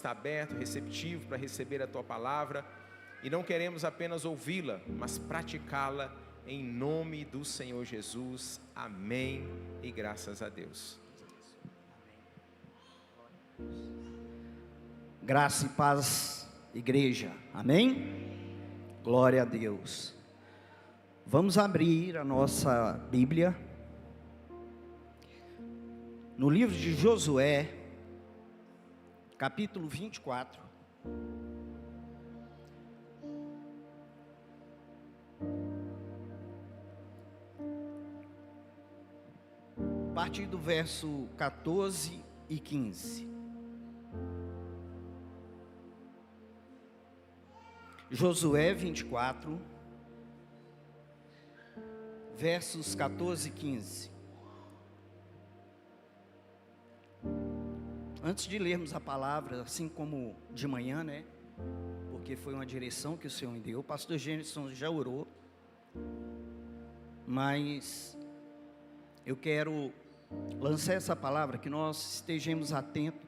está aberto, receptivo para receber a Tua palavra, e não queremos apenas ouvi-la, mas praticá-la em nome do Senhor Jesus. Amém e graças a Deus. Graça e paz, igreja, amém? Glória a Deus. Vamos abrir a nossa Bíblia no livro de Josué, capítulo 24. A partir do verso 14 e 15. Josué 24, versos 14 e 15. Antes de lermos a palavra, assim como de manhã, né? Porque foi uma direção que o Senhor me deu. O pastor Gênesis já orou. Mas eu quero lançar essa palavra, que nós estejamos atentos,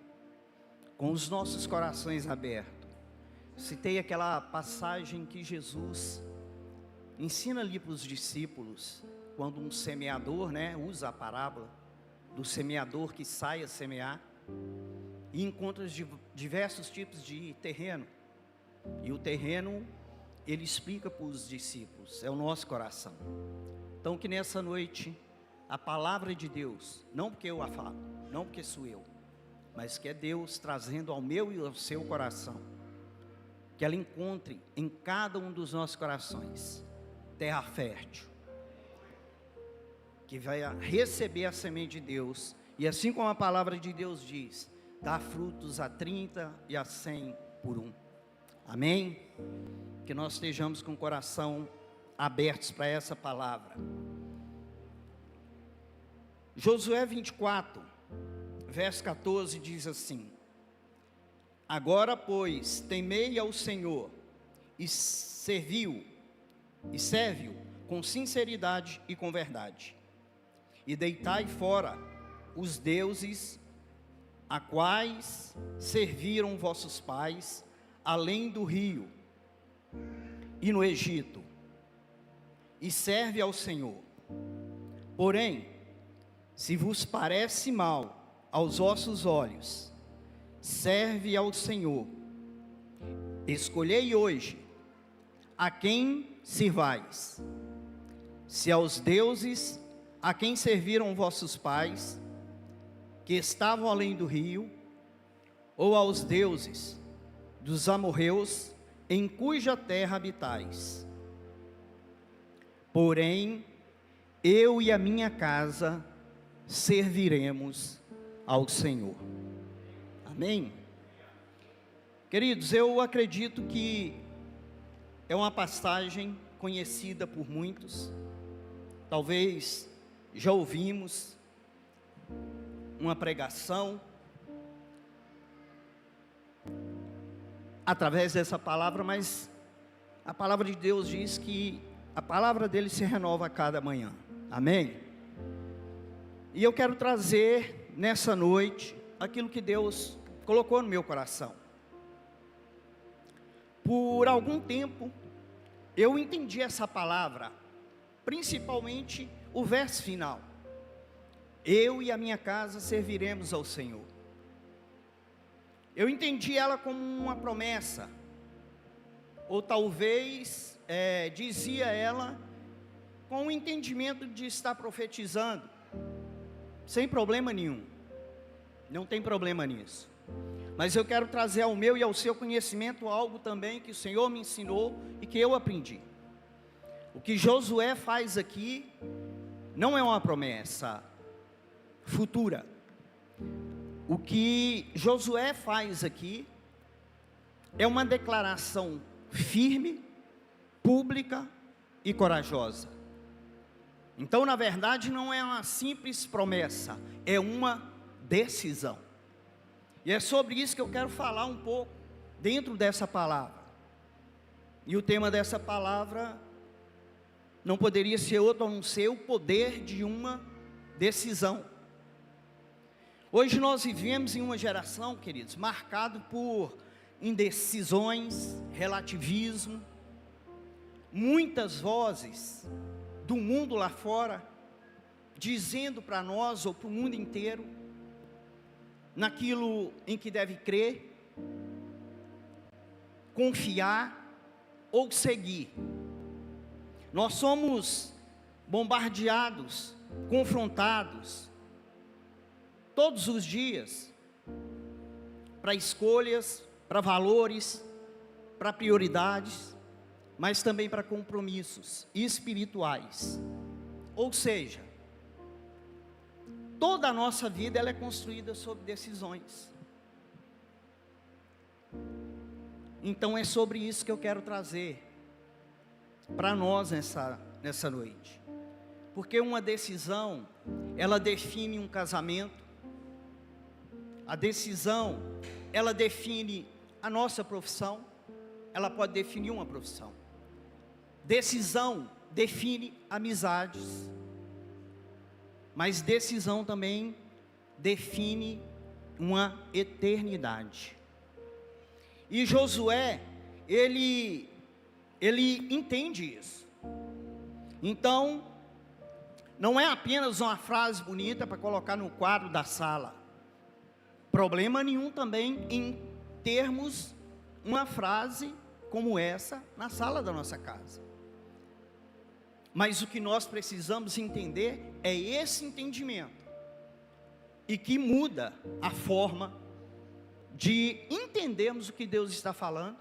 com os nossos corações abertos. Citei aquela passagem que Jesus ensina ali para os discípulos, quando um semeador, né, usa a parábola do semeador que sai a semear e encontra diversos tipos de terreno. E o terreno, ele explica para os discípulos, é o nosso coração. Então que nessa noite, a palavra de Deus, não porque eu a falo, não porque sou eu, mas que é Deus trazendo ao meu e ao seu coração, que ela encontre em cada um dos nossos corações terra fértil, que vai receber a semente de Deus, e assim como a palavra de Deus diz, dá frutos a 30 e a 100 por um. Amém? Que nós estejamos com o coração abertos para essa palavra. Josué 24, verso 14 diz assim: agora, pois, temei ao Senhor e serve-o com sinceridade e com verdade, e deitai fora os deuses a quais serviram vossos pais, além do rio e no Egito, e serve ao Senhor. Porém, se vos parece mal aos vossos olhos, serve ao Senhor. Escolhei hoje a quem sirvais, se aos deuses a quem serviram vossos pais, que estavam além do rio, ou aos deuses dos amorreus, em cuja terra habitais. Porém, eu e a minha casa serviremos ao Senhor. Amém? Queridos, eu acredito que é uma passagem conhecida por muitos. Talvez já ouvimos uma pregação através dessa palavra, mas a palavra de Deus diz que a palavra dele se renova a cada manhã. Amém? E eu quero trazer nessa noite aquilo que Deus colocou no meu coração. Por algum tempo eu entendi essa palavra, principalmente o verso final: eu e a minha casa serviremos ao Senhor. Eu entendi ela como uma promessa, ou talvez dizia ela com o entendimento de estar profetizando, sem problema nenhum, não tem problema nisso. Mas eu quero trazer ao meu e ao seu conhecimento algo também que o Senhor me ensinou e que eu aprendi. O que Josué faz aqui não é uma promessa futura. O que Josué faz aqui é uma declaração firme, pública e corajosa. Então, na verdade, não é uma simples promessa, é uma decisão. E é sobre isso que eu quero falar um pouco dentro dessa palavra. E o tema dessa palavra não poderia ser outro a não ser o poder de uma decisão. Hoje nós vivemos em uma geração, queridos, marcado por indecisões, relativismo, muitas vozes do mundo lá fora, dizendo para nós ou para o mundo inteiro, naquilo em que deve crer, confiar ou seguir. Nós somos bombardeados, confrontados, todos os dias, para escolhas, para valores, para prioridades, mas também para compromissos espirituais. Ou seja, toda a nossa vida ela é construída sobre decisões. Então é sobre isso que eu quero trazer para nós nessa noite. Porque uma decisão, ela define um casamento. A decisão, ela define a nossa profissão. Ela pode definir uma profissão. Decisão define amizades. Mas decisão também define uma eternidade. E Josué, ele entende isso. Então, não é apenas uma frase bonita para colocar no quadro da sala. Problema nenhum também em termos uma frase como essa na sala da nossa casa. Mas o que nós precisamos entender é esse entendimento. E que muda a forma de entendermos o que Deus está falando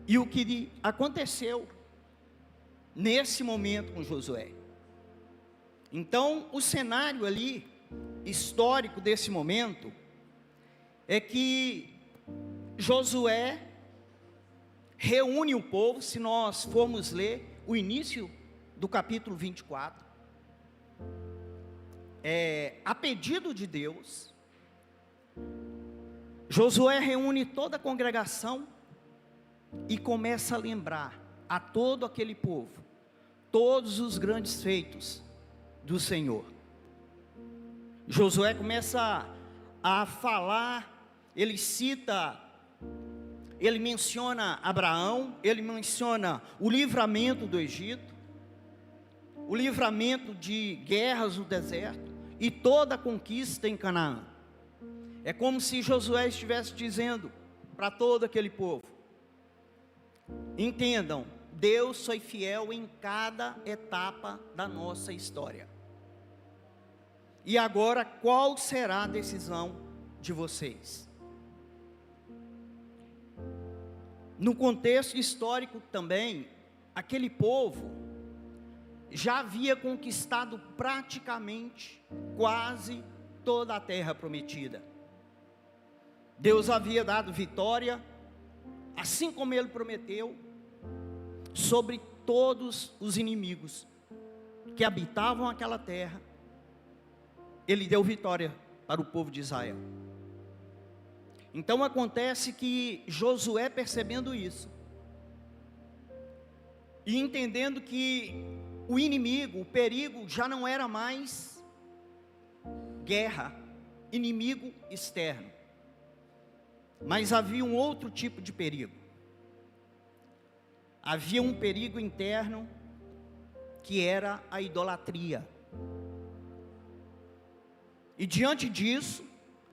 e o que aconteceu nesse momento com Josué. Então, o cenário ali, histórico desse momento, é que Josué reúne o povo. Se nós formos ler o início do capítulo 24, a pedido de Deus, Josué reúne toda a congregação e começa a lembrar a todo aquele povo todos os grandes feitos do Senhor. Josué começa a falar, ele menciona Abraão, ele menciona o livramento do Egito, o livramento de guerras no deserto e toda a conquista em Canaã. É como se Josué estivesse dizendo para todo aquele povo: entendam, Deus foi fiel em cada etapa da nossa história. E agora, qual será a decisão de vocês? No contexto histórico também, aquele povo já havia conquistado praticamente quase toda a terra prometida. Deus havia dado vitória, assim como Ele prometeu, sobre todos os inimigos que habitavam aquela terra. Ele deu vitória para o povo de Israel. Então acontece que Josué, percebendo isso, e entendendo que o inimigo, o perigo já não era mais guerra, inimigo externo, mas havia um outro tipo de perigo. Havia um perigo interno, que era a idolatria. E diante disso,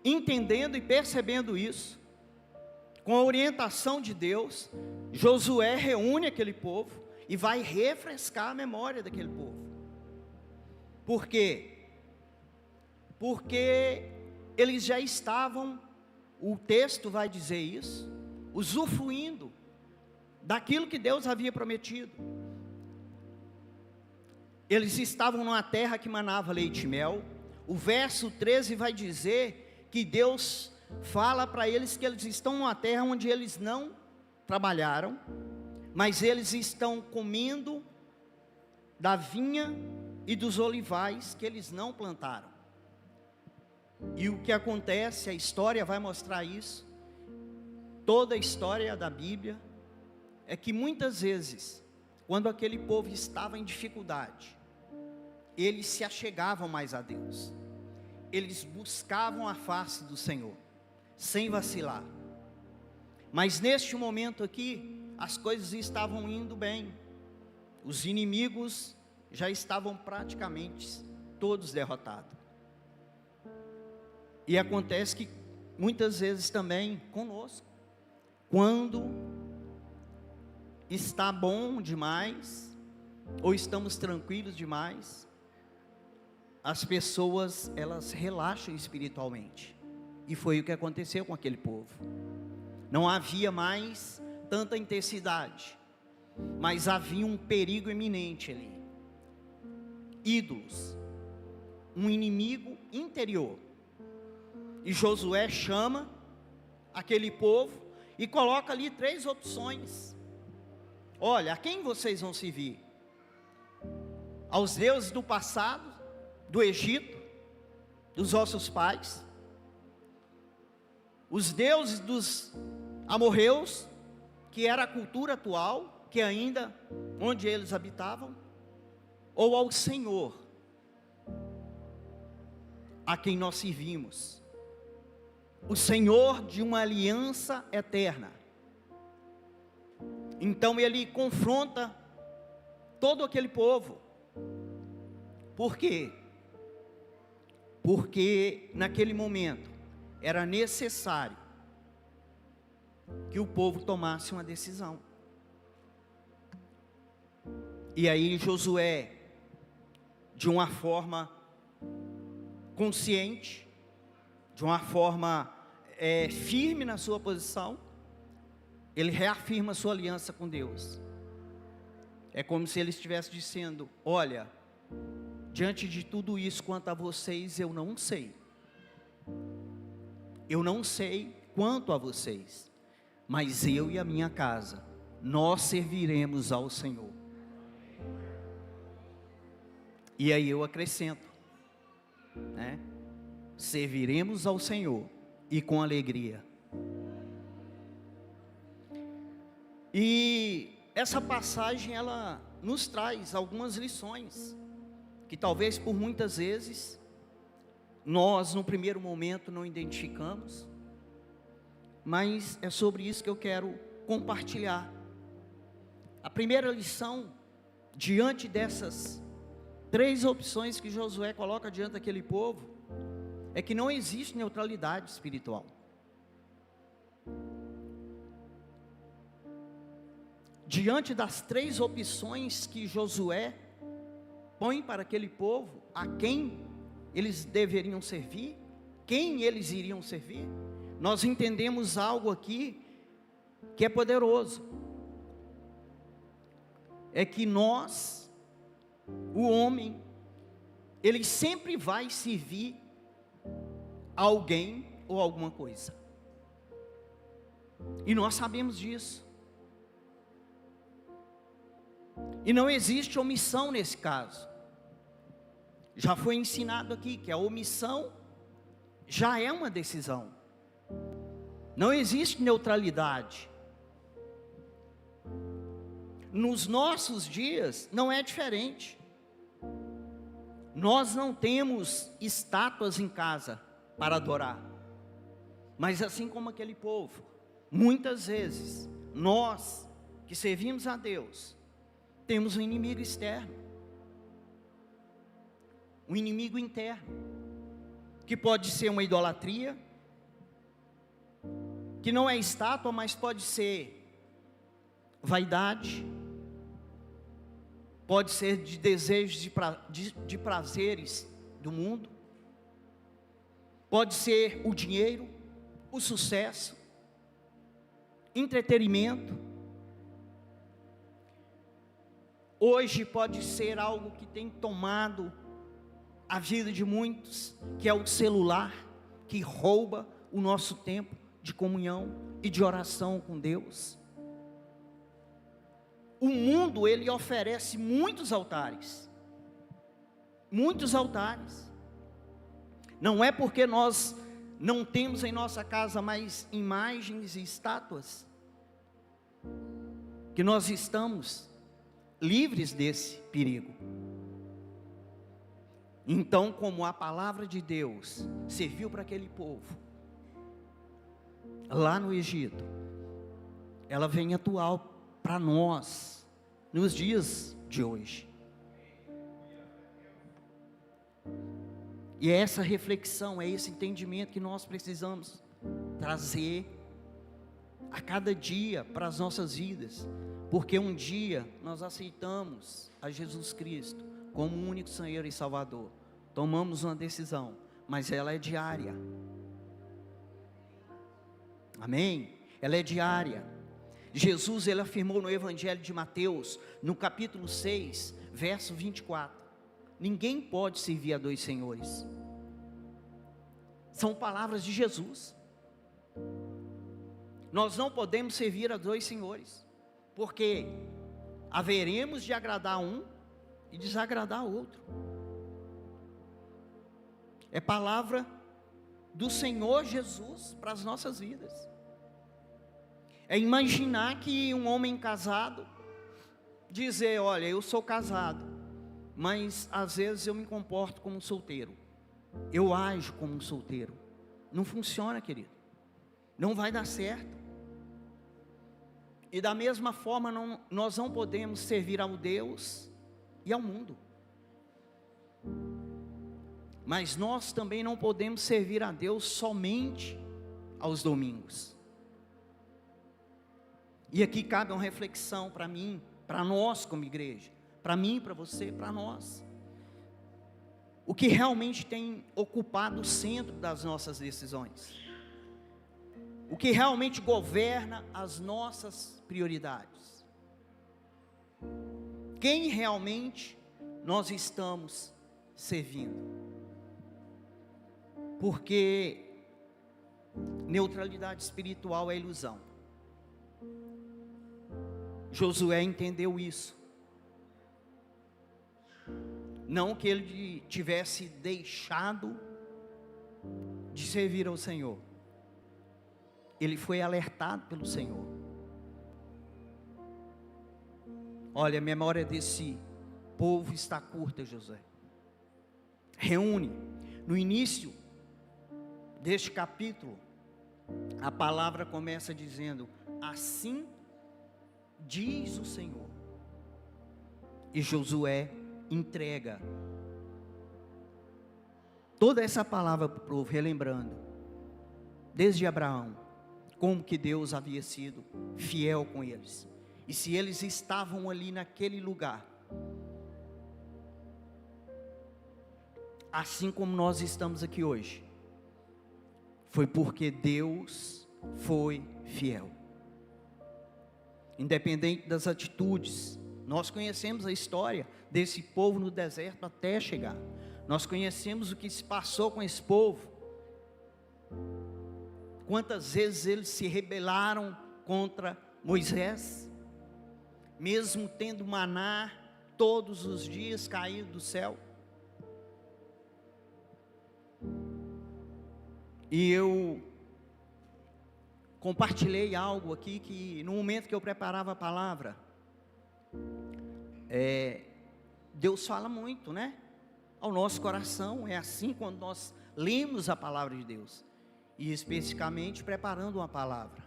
entendendo e percebendo isso, com a orientação de Deus, Josué reúne aquele povo e vai refrescar a memória daquele povo. Por quê? Porque eles já estavam, o texto vai dizer isso, usufruindo daquilo que Deus havia prometido. Eles estavam numa terra que manava leite e mel. O verso 13 vai dizer que Deus fala para eles que eles estão numa terra onde eles não trabalharam, mas eles estão comendo da vinha e dos olivais que eles não plantaram. E o que acontece, a história vai mostrar isso, toda a história da Bíblia, é que muitas vezes, quando aquele povo estava em dificuldade, eles se achegavam mais a Deus. eles buscavam a face do Senhor, sem vacilar. Mas neste momento aqui, as coisas estavam indo bem. Os inimigos já estavam praticamente todos derrotados. E acontece que muitas vezes também conosco, quando está bom demais, ou estamos tranquilos demais, as pessoas, elas relaxam espiritualmente. E foi o que aconteceu com aquele povo. Não havia mais tanta intensidade, mas havia um perigo iminente ali. Ídolos, um inimigo interior. E Josué chama aquele povo e coloca ali 3 opções. Olha, a quem vocês vão servir? Aos deuses do passado, do Egito, dos vossos pais, os deuses dos amorreus, que era a cultura atual, que ainda onde eles habitavam, ou ao Senhor, a quem nós servimos, o Senhor de uma aliança eterna. Então ele confronta todo aquele povo. Por quê? Porque naquele momento era necessário que o povo tomasse uma decisão. E aí Josué, de uma forma consciente, de uma forma firme na sua posição, ele reafirma sua aliança com Deus. É como se ele estivesse dizendo: olha, diante de tudo isso, quanto a vocês, eu não sei. Eu não sei quanto a vocês, mas eu e a minha casa, nós serviremos ao Senhor. E aí eu acrescento, né? Serviremos ao Senhor e com alegria. E essa passagem, ela nos traz algumas lições, que talvez por muitas vezes, nós no primeiro momento não identificamos, mas é sobre isso que eu quero compartilhar. A primeira lição, diante dessas 3 opções que Josué coloca diante daquele povo, é que não existe neutralidade espiritual. Diante das 3 opções que Josué põe para aquele povo, a quem eles deveriam servir, quem eles iriam servir, nós entendemos algo aqui que é poderoso. É que nós, o homem, ele sempre vai servir a alguém ou alguma coisa. E nós sabemos disso. E não existe omissão nesse caso. Já foi ensinado aqui que a omissão já é uma decisão. Não existe neutralidade. Nos nossos dias não é diferente. Nós não temos estátuas em casa para adorar. Mas assim como aquele povo, muitas vezes, nós que servimos a Deus, temos um inimigo externo, um inimigo interno, que pode ser uma idolatria, que não é estátua, mas pode ser vaidade, pode ser de desejos de prazeres do mundo, pode ser o dinheiro, o sucesso, entretenimento. Hoje pode ser algo que tem tomado a vida de muitos, que é o celular, que rouba o nosso tempo de comunhão e de oração com Deus. O mundo, ele oferece muitos altares. Muitos altares. Não é porque nós não temos em nossa casa mais imagens e estátuas, que nós estamos livres desse perigo. Então, como a palavra de Deus serviu para aquele povo, lá no Egito, ela vem atual para nós, nos dias de hoje. E é essa reflexão, é esse entendimento que nós precisamos trazer a cada dia para as nossas vidas, porque um dia nós aceitamos a Jesus Cristo como o único Senhor e Salvador, tomamos uma decisão, mas ela é diária, amém? Ela é diária. Jesus, ele afirmou no Evangelho de Mateus, no capítulo 6, verso 24, ninguém pode servir a dois senhores. São palavras de Jesus. Nós não podemos servir a dois senhores, porque haveremos de agradar um e desagradar outro. É palavra do Senhor Jesus para as nossas vidas. É imaginar que um homem casado dizer, olha, eu sou casado, mas às vezes eu me comporto como um solteiro, eu ajo como um solteiro. Não funciona, querido, não vai dar certo. E da mesma forma nós não podemos servir ao Deus e ao mundo, mas nós também não podemos servir a Deus somente aos domingos. E aqui cabe uma reflexão para mim, para nós como igreja, para mim, para você, para nós. O que realmente tem ocupado o centro das nossas decisões? O que realmente governa as nossas prioridades? Quem realmente nós estamos servindo? Porque neutralidade espiritual é ilusão. Josué entendeu isso. Não que ele tivesse deixado de servir ao Senhor. Ele foi alertado pelo Senhor. Olha, a memória desse povo está curta, Josué. Reúne. No início deste capítulo, a palavra começa dizendo, assim diz o Senhor. E Josué entrega toda essa palavra para o povo, relembrando, desde Abraão, como que Deus havia sido fiel com eles. E se eles estavam ali naquele lugar, assim como nós estamos aqui hoje, foi porque Deus foi fiel. Independente das atitudes, nós conhecemos a história desse povo no deserto até chegar. Nós conhecemos o que se passou com esse povo. Quantas vezes eles se rebelaram contra Moisés, mesmo tendo maná todos os dias caído do céu. E eu compartilhei algo aqui que no momento que eu preparava a palavra, Deus fala muito, né? Ao nosso coração, é assim quando nós lemos a palavra de Deus, e especificamente preparando uma palavra.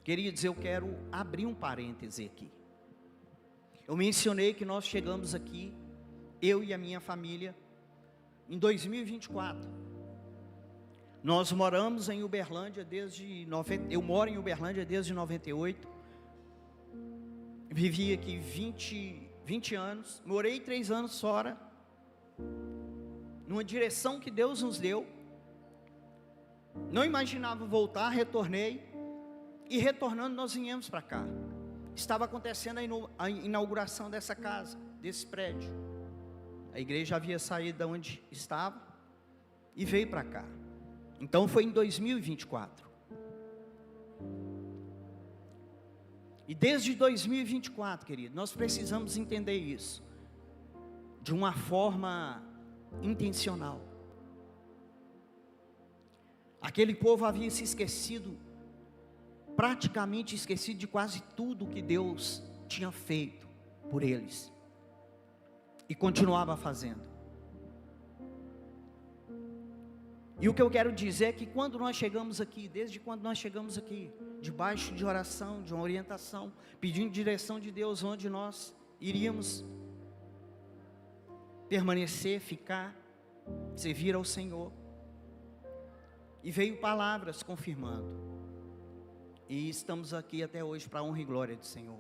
Queridos, eu quero abrir um parêntese aqui. Eu mencionei que nós chegamos aqui, eu e a minha família, em 2024. Nós moramos em Uberlândia eu moro em Uberlândia desde 98. Vivi aqui 20 anos, morei 3 anos fora, numa direção que Deus nos deu. Não imaginava voltar, retornei, e retornando nós viemos para cá. Estava acontecendo a inauguração dessa casa, desse prédio. A igreja havia saído de onde estava e veio para cá. Então foi em 2024. E desde 2024, querido, nós precisamos entender isso de uma forma intencional. Aquele povo havia se esquecido, praticamente esquecido de quase tudo que Deus tinha feito por eles, e continuava fazendo. E o que eu quero dizer é que quando nós chegamos aqui, desde quando nós chegamos aqui, debaixo de oração, de uma orientação, pedindo direção de Deus onde nós iríamos permanecer, ficar, servir ao Senhor. E veio palavras confirmando. E estamos aqui até hoje para a honra e glória do Senhor.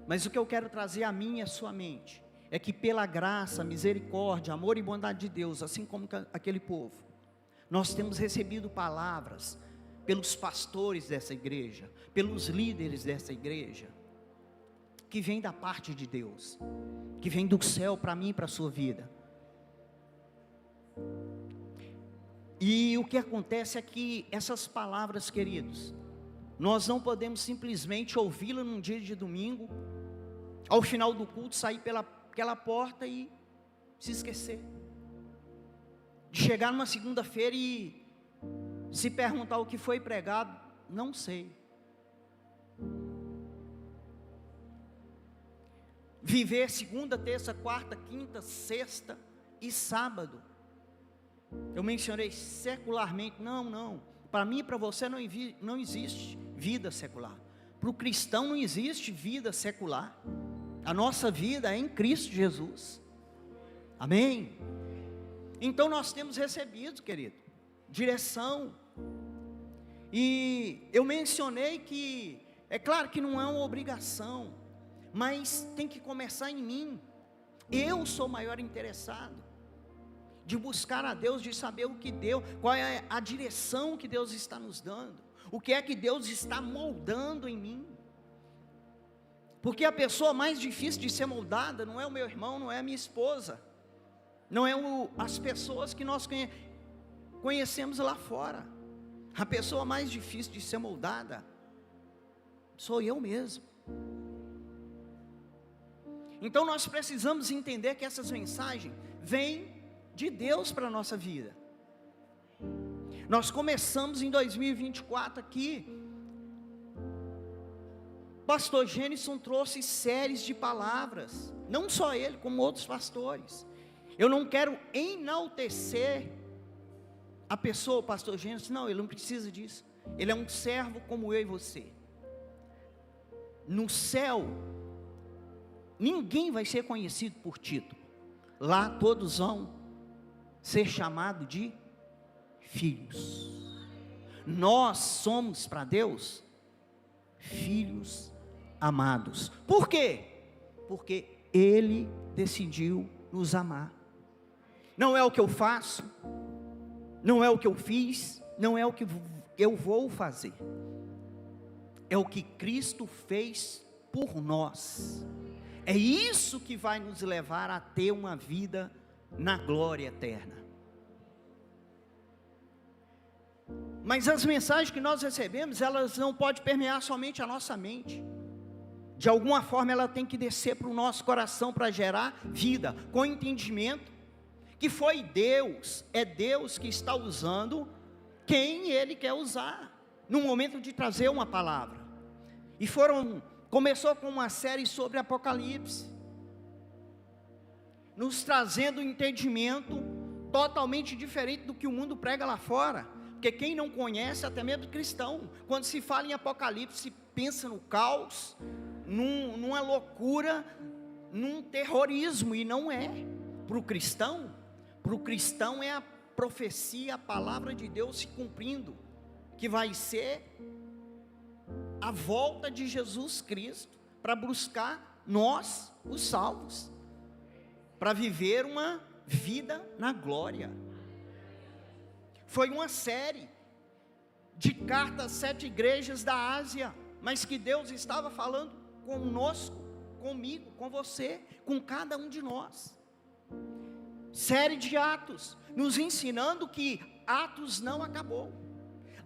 Mas o que eu quero trazer à minha e à sua mente é que pela graça, misericórdia, amor e bondade de Deus, assim como aquele povo, nós temos recebido palavras pelos pastores dessa igreja, pelos líderes dessa igreja, que vem da parte de Deus, que vem do céu para mim e para a sua vida. E o que acontece é que essas palavras, queridos, nós não podemos simplesmente ouvi-las num dia de domingo, ao final do culto, sair pelaquela porta e se esquecer. De chegar numa segunda-feira e se perguntar o que foi pregado, não sei. Viver segunda, terça, quarta, quinta, sexta e sábado. Eu mencionei secularmente, não. Para mim e para você não existe vida secular. Para o cristão não existe vida secular. A nossa vida é em Cristo Jesus. Amém? Então nós temos recebido, querido, direção. E eu mencionei que, é claro que não é uma obrigação, mas tem que começar em mim. Eu sou o maior interessado de buscar a Deus, de saber o que Deus, qual é a direção que Deus está nos dando, o que é que Deus está moldando em mim. Porque a pessoa mais difícil de ser moldada não é o meu irmão, não é a minha esposa, não é as pessoas que nós conhecemos lá fora. A pessoa mais difícil de ser moldada sou eu mesmo. Então nós precisamos entender que essas mensagens vêm de Deus para a nossa vida. Nós começamos em 2024 aqui. Pastor Gênison trouxe séries de palavras, não só ele, como outros pastores. Eu não quero enaltecer a pessoa, o pastor Gênison, não, ele não precisa disso. Ele é um servo como eu e você. No céu, ninguém vai ser conhecido por título. Lá todos vão ser chamados de filhos. Nós somos para Deus filhos amados. Por quê? Porque Ele decidiu nos amar. Não é o que eu faço, não é o que eu fiz, não é o que eu vou fazer. É o que Cristo fez por nós. É isso que vai nos levar a ter uma vida na glória eterna. Mas as mensagens que nós recebemos, elas não podem permear somente a nossa mente. De alguma forma ela tem que descer para o nosso coração para gerar vida, com entendimento que foi Deus, é Deus que está usando quem Ele quer usar, no momento de trazer uma palavra. E começou com uma série sobre Apocalipse, nos trazendo um entendimento totalmente diferente do que o mundo prega lá fora. Porque quem não conhece, até mesmo cristão, quando se fala em Apocalipse, pensa no caos, numa loucura, num terrorismo, e não é. Para o cristão é a profecia, a palavra de Deus se cumprindo, que vai ser a volta de Jesus Cristo, para buscar nós, os salvos, para viver uma vida na glória. Foi uma série de cartas às 7 igrejas da Ásia, mas que Deus estava falando conosco, comigo, com você, com cada um de nós. Série de Atos, nos ensinando que Atos não acabou.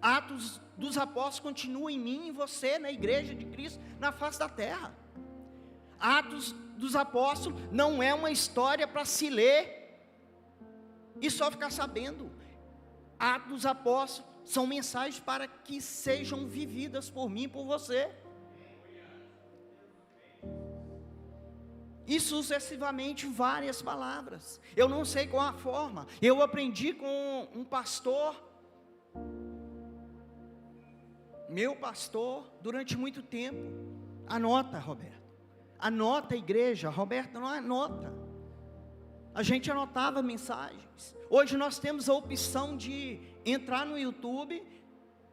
Atos dos Apóstolos continua em mim e em você, na igreja de Cristo, na face da terra. Atos dos Apóstolos não é uma história para se ler e só ficar sabendo. Atos dos Apóstolos são mensagens para que sejam vividas por mim e por você. e sucessivamente várias palavras. Eu não sei qual a forma. Eu aprendi com um pastor, meu pastor, durante muito tempo. Anota, Roberto. Anota, igreja. Roberto, não anota. A gente anotava mensagens. Hoje nós temos a opção de entrar no YouTube,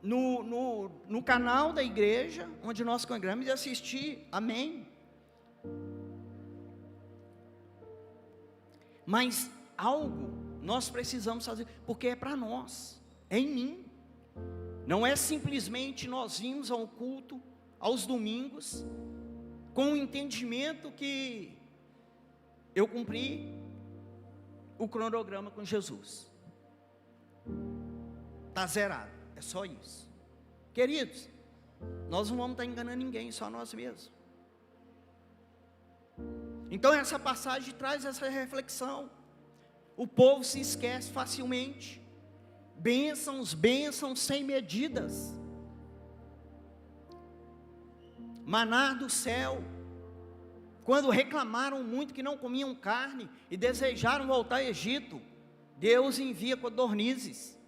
no canal da igreja, onde nós congregamos, e assistir. Amém? Mas algo nós precisamos fazer, porque é para nós, é em mim. Não é simplesmente nós vimos ao culto, aos domingos, com o entendimento que eu cumpri o cronograma com Jesus. Está zerado, é só isso. Queridos, nós não vamos estar enganando ninguém, só nós mesmos. Então essa passagem traz essa reflexão. O povo se esquece facilmente. Bênçãos sem medidas. Maná do céu. Quando reclamaram muito que não comiam carne e desejaram voltar ao Egito, Deus envia codornizes,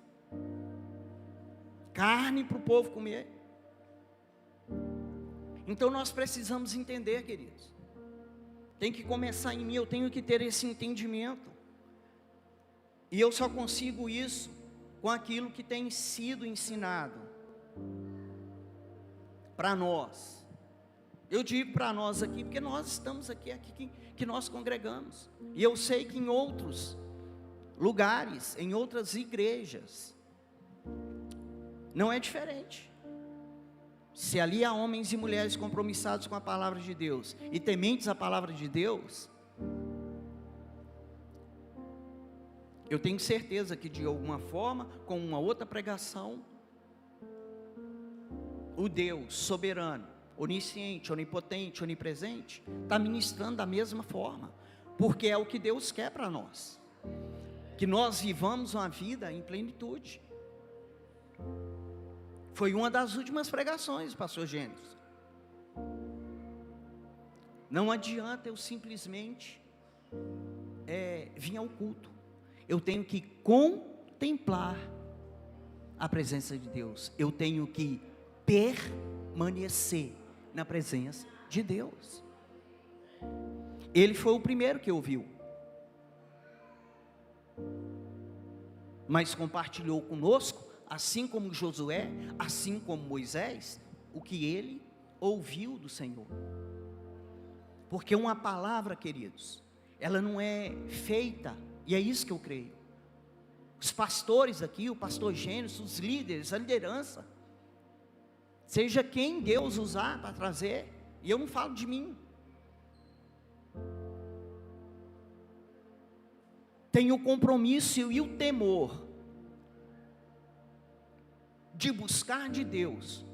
carne para o povo comer. Então nós precisamos entender, queridos. Tem que começar em mim, eu tenho que ter esse entendimento. E eu só consigo isso com aquilo que tem sido ensinado para nós. Eu digo para nós aqui, porque nós estamos aqui que nós congregamos. E eu sei que em outros lugares, em outras igrejas, não é diferente. Se ali há homens e mulheres compromissados com a palavra de Deus e tementes à palavra de Deus, eu tenho certeza que de alguma forma, com uma outra pregação, o Deus soberano, onisciente, onipotente, onipresente, está ministrando da mesma forma, porque é o que Deus quer para nós, que nós vivamos uma vida em plenitude. Foi uma das últimas pregações, pastor Gênesis. Não adianta eu simplesmente vir ao culto. Eu tenho que contemplar a presença de Deus. Eu tenho que permanecer na presença de Deus. Ele foi o primeiro que ouviu, mas compartilhou conosco, assim como Josué, assim como Moisés, o que ele ouviu do Senhor. Porque uma palavra, queridos, ela não é feita, e é isso que eu creio. Os pastores aqui, o pastor Gênesis, os líderes, a liderança, seja quem Deus usar para trazer, e eu não falo de mim, tem o compromisso e o temor de buscar de Deus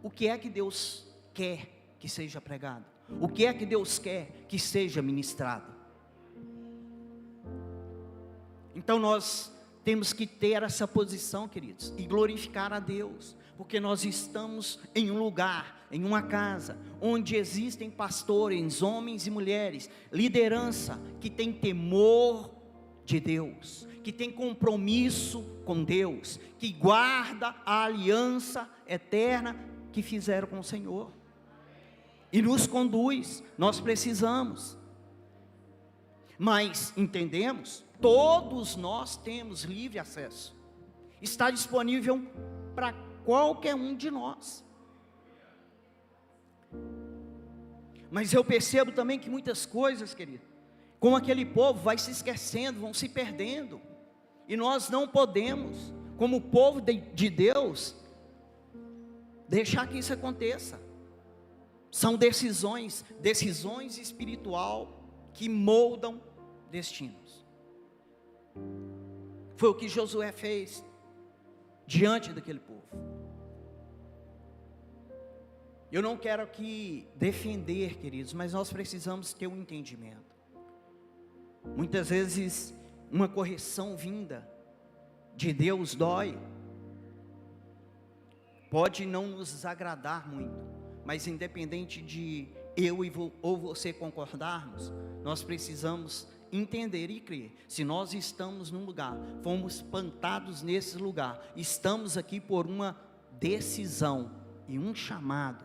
o que é que Deus quer que seja pregado, o que é que Deus quer que seja ministrado. Então nós temos que ter essa posição, queridos, e glorificar a Deus, porque nós estamos em um lugar, em uma casa, onde existem pastores, homens e mulheres, liderança, que tem temor de Deus, que tem compromisso com Deus, que guarda a aliança eterna que fizeram com o Senhor, e nos conduz. Nós precisamos, mas entendemos, todos nós temos livre acesso, está disponível para qualquer um de nós. Mas eu percebo também que muitas coisas, querido, como aquele povo, vai se esquecendo, vão se perdendo, e nós não podemos, como povo de Deus, deixar que isso aconteça. São decisões espiritual que moldam destinos. Foi o que Josué fez diante daquele povo. Eu não quero aqui defender, queridos, mas nós precisamos ter um entendimento. Muitas vezes uma correção vinda de Deus dói, pode não nos agradar muito, mas independente de ou você concordarmos, nós precisamos entender e crer. Se nós estamos num lugar, fomos plantados nesse lugar, estamos aqui por uma decisão e um chamado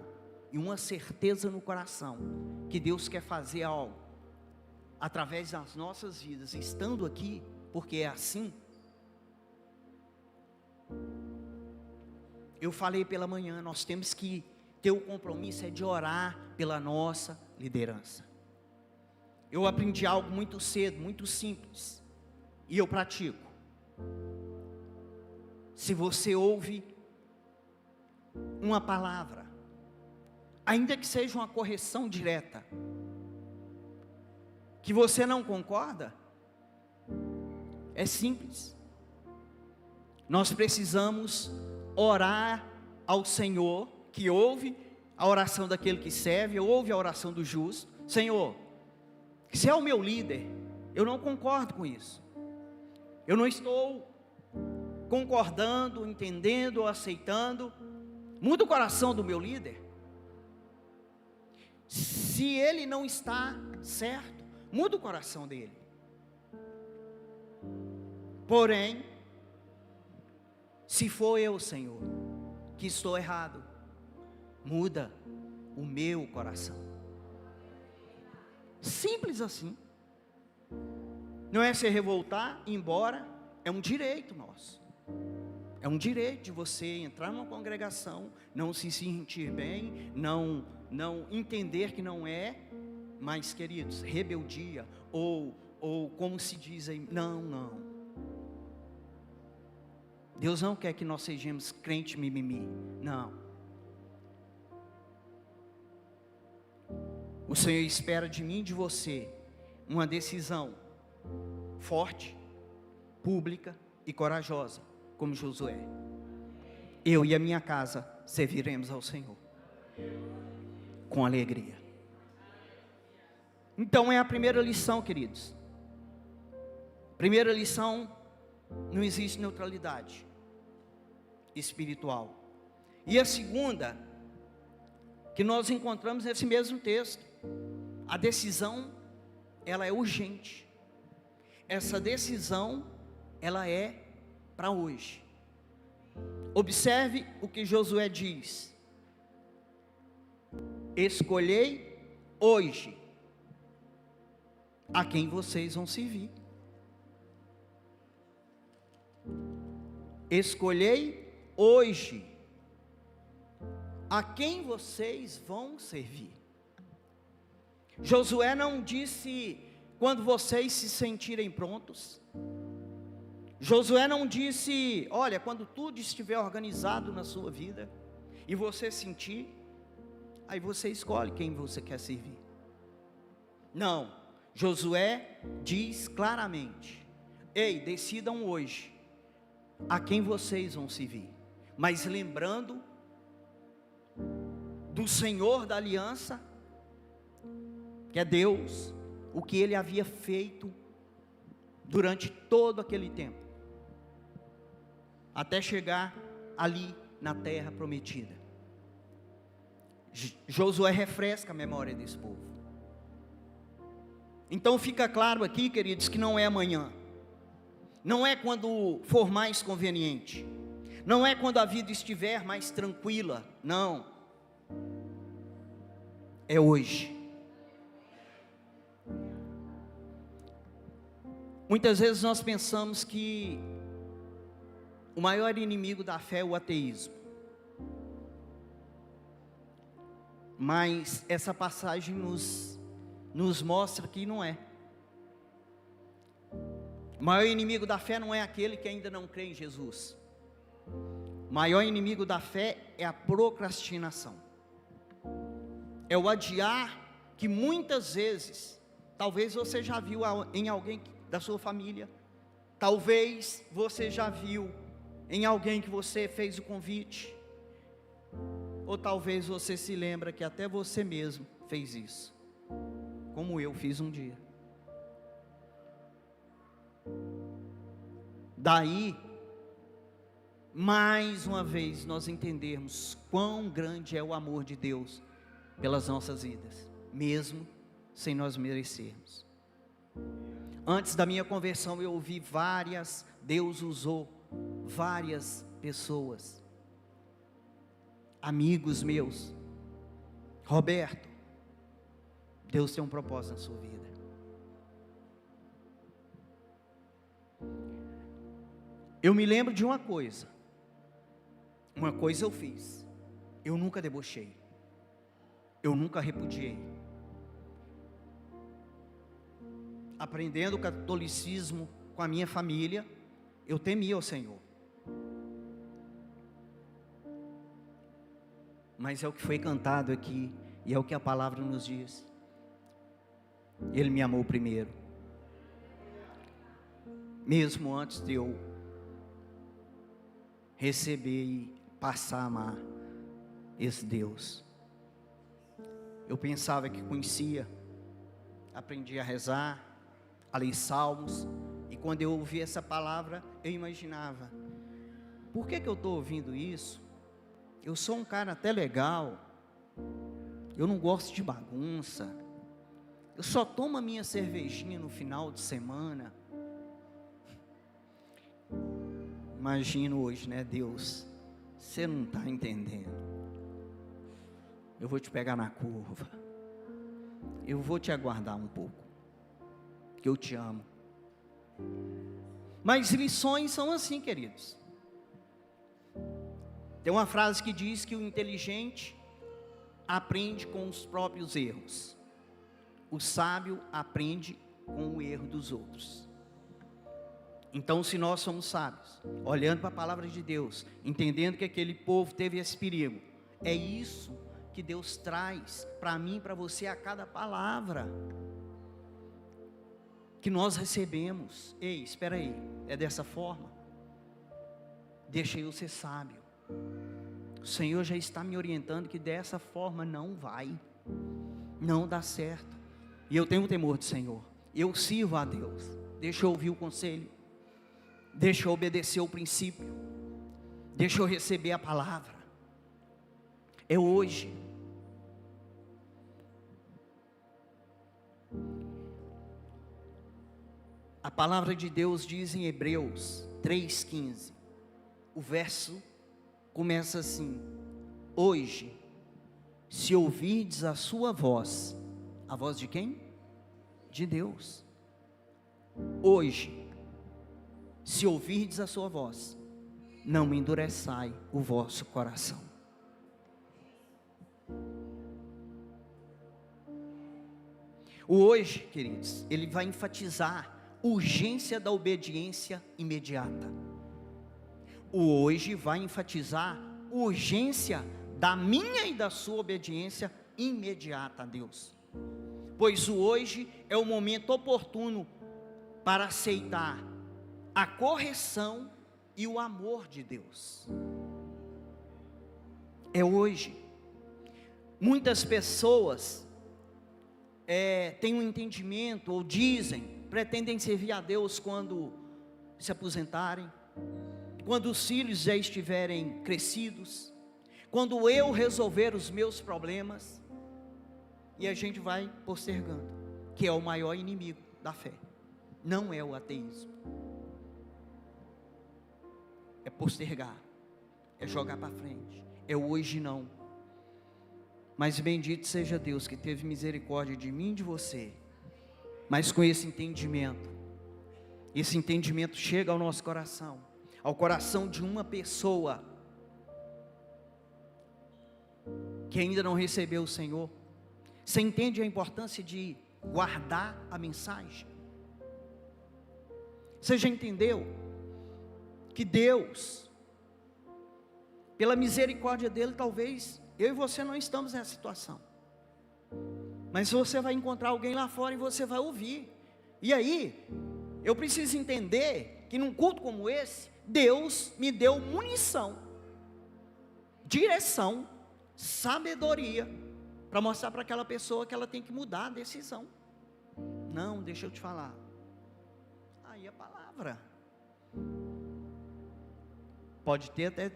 e uma certeza no coração que Deus quer fazer algo através das nossas vidas, estando aqui, porque é assim. Eu falei pela manhã, nós temos que ter o compromisso de orar pela nossa liderança. Eu aprendi algo muito cedo, muito simples, e eu pratico. Se você ouve uma palavra, ainda que seja uma correção direta, que você não concorda, é simples. Nós precisamos orar ao Senhor, que ouve a oração daquele que serve, ouve a oração do justo. Senhor, se é o meu líder, eu não concordo com isso, eu não estou concordando, entendendo ou aceitando. Muda o coração do meu líder. Se ele não está certo, muda o coração dele. Porém, se for eu, Senhor, que estou errado, muda o meu coração. Simples assim. Não é se revoltar, ir embora, é um direito nosso. É um direito de você entrar numa congregação, não se sentir bem, não entender que não é, mas, queridos, rebeldia, ou como se diz aí, não. Deus não quer que nós sejamos crente mimimi, não. O Senhor espera de mim e de você uma decisão forte, pública e corajosa, como Josué. Eu e a minha casa serviremos ao Senhor com alegria. Então é a primeira lição, queridos. Primeira lição: não existe neutralidade espiritual. E a segunda, que nós encontramos nesse mesmo texto, a decisão, ela é urgente. Essa decisão, ela é para hoje. Observe o que Josué diz: escolhei hoje a quem vocês vão servir. Escolhei hoje a quem vocês vão servir. Josué não disse quando vocês se sentirem prontos. Josué não disse, olha, quando tudo estiver organizado na sua vida e você sentir, aí você escolhe quem você quer servir. Não, Josué diz claramente: ei, decidam hoje a quem vocês vão servir, mas lembrando do Senhor da aliança, que é Deus, o que Ele havia feito durante todo aquele tempo, até chegar ali na terra prometida. Josué refresca a memória desse povo. Então fica claro aqui, queridos, que não é amanhã, não é quando for mais conveniente, não é quando a vida estiver mais tranquila, não, é hoje. Muitas vezes nós pensamos que o maior inimigo da fé é o ateísmo, mas essa passagem nos mostra que não é. O maior inimigo da fé não é aquele que ainda não crê em Jesus. O maior inimigo da fé é a procrastinação, é o adiar, que muitas vezes, talvez você já viu em alguém da sua família, talvez você já viu em alguém que você fez o convite, ou talvez você se lembra que até você mesmo fez isso, como eu fiz um dia. Daí, mais uma vez, nós entendermos quão grande é o amor de Deus pelas nossas vidas. mesmo sem nós merecermos. Antes da minha conversão eu ouvi Deus usou várias pessoas, amigos meus. Roberto, Deus tem um propósito na sua vida. Eu me lembro de uma coisa eu fiz, eu nunca debochei, eu nunca repudiei. Aprendendo o catolicismo com a minha família, eu temia o Senhor. Mas é o que foi cantado aqui, e é o que a palavra nos diz. Ele me amou primeiro, mesmo antes de eu receber e passar a amar esse Deus. Eu pensava que conhecia, aprendi a rezar, a ler salmos, e quando eu ouvi essa palavra, eu imaginava, por que eu estou ouvindo isso? Eu sou um cara até legal, eu não gosto de bagunça, eu só tomo a minha cervejinha no final de semana. Imagino hoje, né, Deus, você não está entendendo, eu vou te pegar na curva, eu vou te aguardar um pouco, que eu te amo. Mas lições são assim, queridos. Tem uma frase que diz que o inteligente aprende com os próprios erros, o sábio aprende com o erro dos outros. Então, se nós somos sábios, olhando para a palavra de Deus, entendendo que aquele povo teve esse perigo, é isso que Deus traz para mim e para você a cada palavra que nós recebemos. Ei, espera aí, é dessa forma? Deixa eu ser sábio. O Senhor já está me orientando que dessa forma não dá certo. E eu tenho temor do Senhor, eu sirvo a Deus. Deixa eu ouvir o conselho, deixa eu obedecer o princípio, deixa eu receber a palavra. É hoje. A palavra de Deus diz em Hebreus 3,15, o verso começa assim: hoje, se ouvirdes a sua voz, a voz de quem? De Deus. Hoje, se ouvirdes a sua voz, não endureçai o vosso coração. O hoje, queridos, ele vai enfatizar urgência da obediência imediata. O hoje vai enfatizar urgência da minha e da sua obediência imediata a Deus. Pois o hoje é o momento oportuno para aceitar a correção e o amor de Deus. É hoje. Muitas pessoas têm um entendimento, ou pretendem servir a Deus quando se aposentarem, quando os filhos já estiverem crescidos, quando eu resolver os meus problemas, e a gente vai postergando, que é o maior inimigo da fé. Não é o ateísmo, é postergar, é jogar para frente, é o hoje não. Mas bendito seja Deus que teve misericórdia de mim e de você. Mas com esse entendimento chega ao nosso coração, ao coração de uma pessoa que ainda não recebeu o Senhor. Você entende a importância de guardar a mensagem? Você já entendeu que Deus, pela misericórdia dele, talvez eu e você não estamos nessa situação, mas você vai encontrar alguém lá fora e você vai ouvir. E aí, eu preciso entender que num culto como esse, Deus me deu munição, direção, sabedoria, para mostrar para aquela pessoa que ela tem que mudar a decisão. Não, deixa eu te falar. Aí a palavra pode até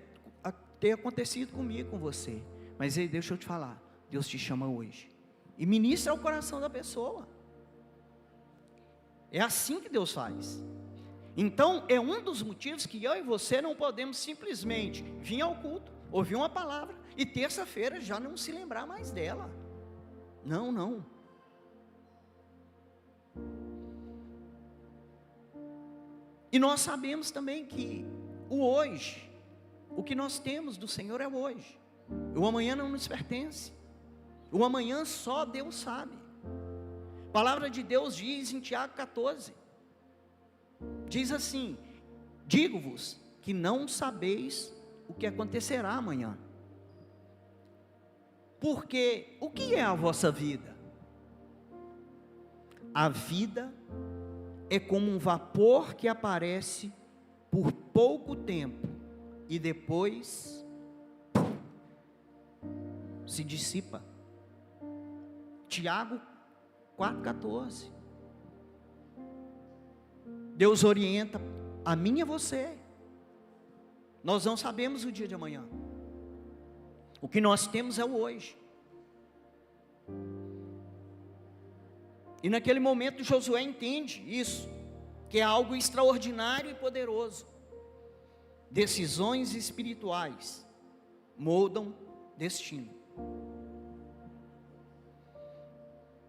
ter acontecido comigo, com você, mas aí deixa eu te falar, Deus te chama hoje. e ministra ao coração da pessoa. É assim que Deus faz. Então, é um dos motivos que eu e você não podemos simplesmente vir ao culto, ouvir uma palavra, e terça-feira já não se lembrar mais dela. Não, não. E nós sabemos também que o hoje, o que nós temos do Senhor é o hoje. O amanhã não nos pertence. O amanhã só Deus sabe. A palavra de Deus diz em Tiago 14, diz assim: digo-vos que não sabeis o que acontecerá amanhã. Porque o que é a vossa vida? A vida é como um vapor que aparece por pouco tempo e depois se dissipa. Tiago 4,14. Deus orienta a mim e a você. Nós não sabemos o dia de amanhã. O que nós temos é o hoje. E naquele momento Josué entende isso, que é algo extraordinário e poderoso. Decisões espirituais moldam destino.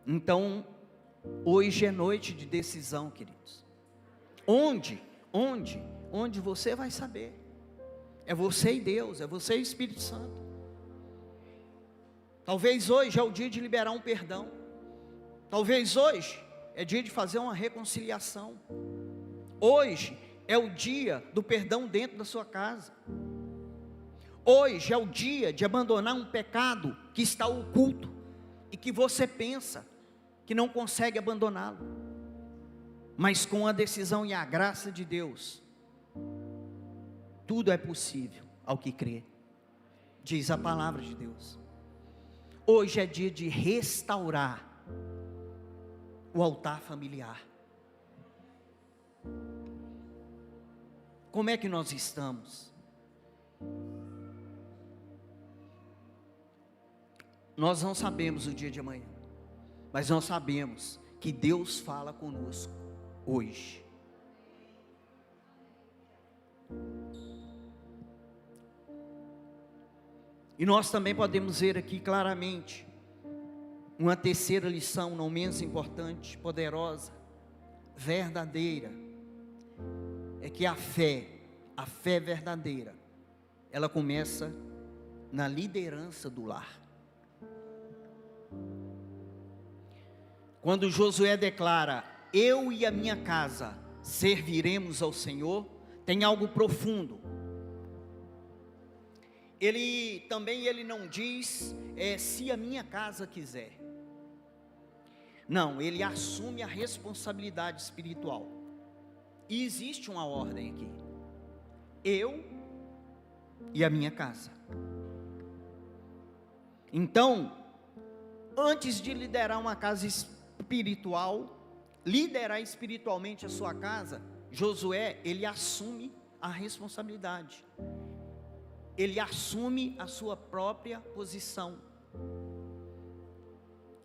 Então, hoje é noite de decisão, queridos. Onde você vai saber. É você e Deus, é você e o Espírito Santo. Talvez hoje é o dia de liberar um perdão. Talvez hoje é dia de fazer uma reconciliação. Hoje é o dia do perdão dentro da sua casa. Hoje é o dia de abandonar um pecado que está oculto e que você pensa que não consegue abandoná-lo. Mas com a decisão e a graça de Deus, tudo é possível ao que crê, diz a palavra de Deus. Hoje é dia de restaurar o altar familiar. Como é que nós estamos? Nós não sabemos o dia de amanhã, mas nós sabemos que Deus fala conosco hoje. E nós também podemos ver aqui claramente uma terceira lição, não menos importante, poderosa, verdadeira, é que a fé verdadeira, ela começa na liderança do lar. Quando Josué declara: eu e a minha casa serviremos ao Senhor, tem algo profundo. Ele não diz se a minha casa quiser. Não, ele assume a responsabilidade espiritual. E existe uma ordem aqui: eu e a minha casa. Então, antes de liderar uma casa espiritual, liderar espiritualmente a sua casa, Josué, ele assume a responsabilidade. Ele assume a sua própria posição.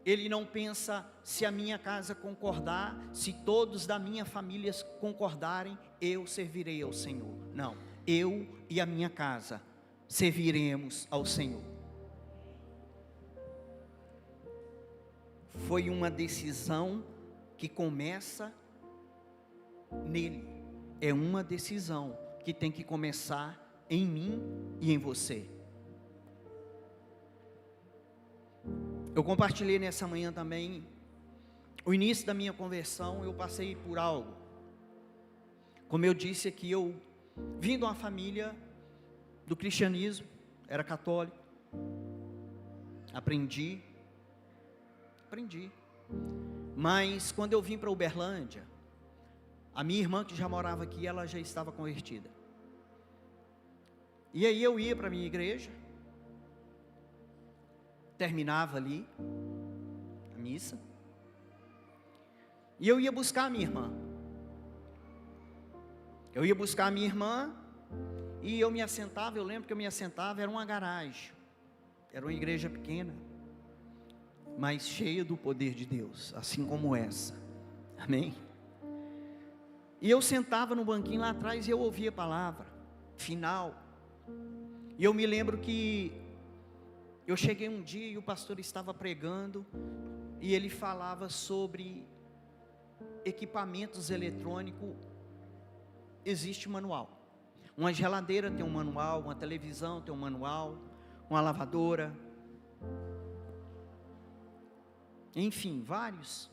Ele não pensa se a minha casa concordar, se todos da minha família concordarem, eu servirei ao Senhor. Não, eu e a minha casa serviremos ao Senhor. Foi uma decisão que começa nele. É uma decisão que tem que começar em mim e em você. Eu compartilhei nessa manhã também o início da minha conversão. Eu passei por algo, como eu disse aqui, eu vim de uma família do cristianismo, era católico, aprendi, mas quando eu vim para Uberlândia, a minha irmã que já morava aqui, ela já estava convertida. E aí eu ia para a minha igreja, terminava ali a missa, e eu ia buscar a minha irmã. E eu me assentava, eu lembro que eu me assentava, era uma garagem, era uma igreja pequena, mas cheia do poder de Deus, assim como essa. Amém? E eu sentava no banquinho lá atrás e eu ouvia a palavra final. E eu me lembro que eu cheguei um dia e o pastor estava pregando e ele falava sobre equipamentos eletrônicos. Existe manual. Uma geladeira tem um manual, uma televisão tem um manual, uma lavadora, enfim, vários.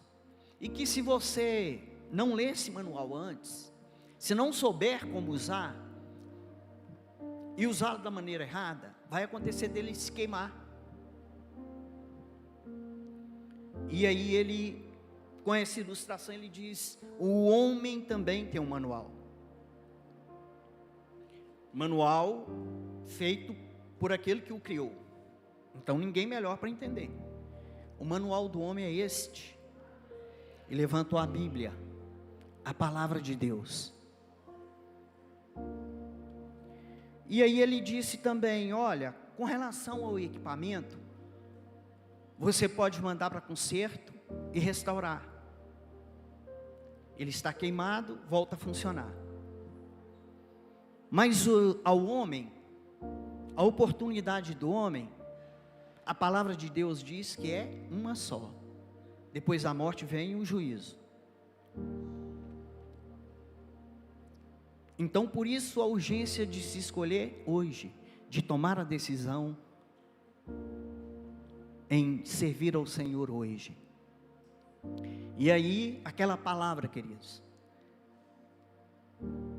E que se você não ler esse manual antes, se não souber como usar, e usá-lo da maneira errada, vai acontecer dele se queimar. E aí ele, com essa ilustração, ele diz: o homem também tem um manual. Manual feito por aquele que o criou. Então ninguém melhor para entender. O manual do homem é este. E levantou a Bíblia, a palavra de Deus. E aí ele disse também: olha, com relação ao equipamento, você pode mandar para conserto e restaurar. Ele está queimado, volta a funcionar. Mas ao homem, a oportunidade do homem, a palavra de Deus diz que é uma só. Depois da morte vem o juízo. Então, por isso a urgência de se escolher hoje, de tomar a decisão em servir ao Senhor hoje. E aí, aquela palavra, queridos,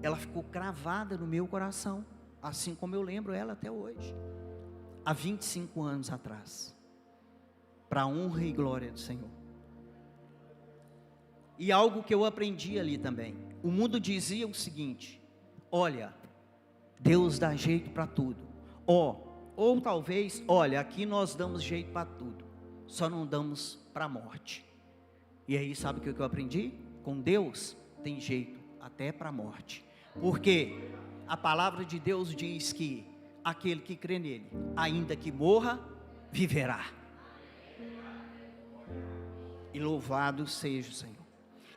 ela ficou cravada no meu coração, assim como eu lembro ela até hoje, há 25 anos atrás, para a honra e glória do Senhor. E algo que eu aprendi ali também, o mundo dizia o seguinte: olha, Deus dá jeito para tudo, ou talvez, olha, aqui nós damos jeito para tudo, só não damos para a morte. E aí sabe o que eu aprendi? Com Deus tem jeito até para a morte, porque a palavra de Deus diz que aquele que crê nele, ainda que morra, viverá. E louvado seja o Senhor.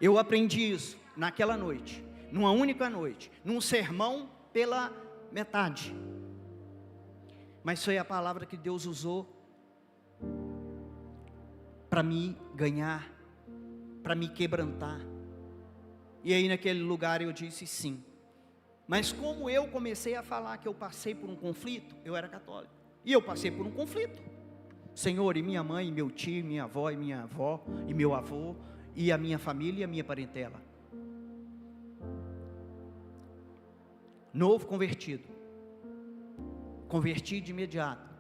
Eu aprendi isso naquela noite, numa única noite, num sermão pela metade, mas foi a palavra que Deus usou para me ganhar, para me quebrantar. E aí naquele lugar eu disse sim. Mas como eu comecei a falar que eu passei por um conflito, eu era católico, e eu passei por um conflito, Senhor, e minha mãe, e meu tio, minha avó, e minha avó, e meu avô, e a minha família, e a minha parentela. Novo convertido, converti de imediato,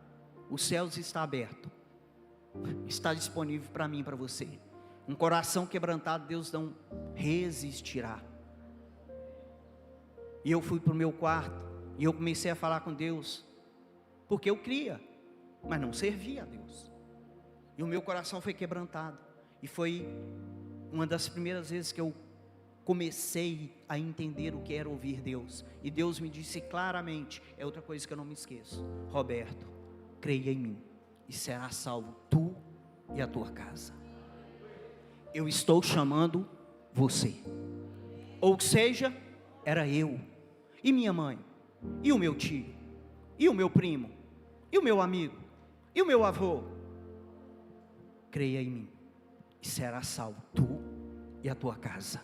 os céus está aberto, está disponível para mim e para você. Um coração quebrantado Deus não resistirá. E eu fui para o meu quarto, e eu comecei a falar com Deus, porque eu cria, mas não servia a Deus, e o meu coração foi quebrantado, e foi uma das primeiras vezes que eu comecei a entender o que era ouvir Deus, e Deus me disse claramente, é outra coisa que eu não me esqueço: Roberto, creia em mim, e será salvo tu e a tua casa. Eu estou chamando você. Ou seja, era eu, e minha mãe, e o meu tio, e o meu primo, e o meu amigo, e o meu avô. Creia em mim, e será salvo tu e a tua casa.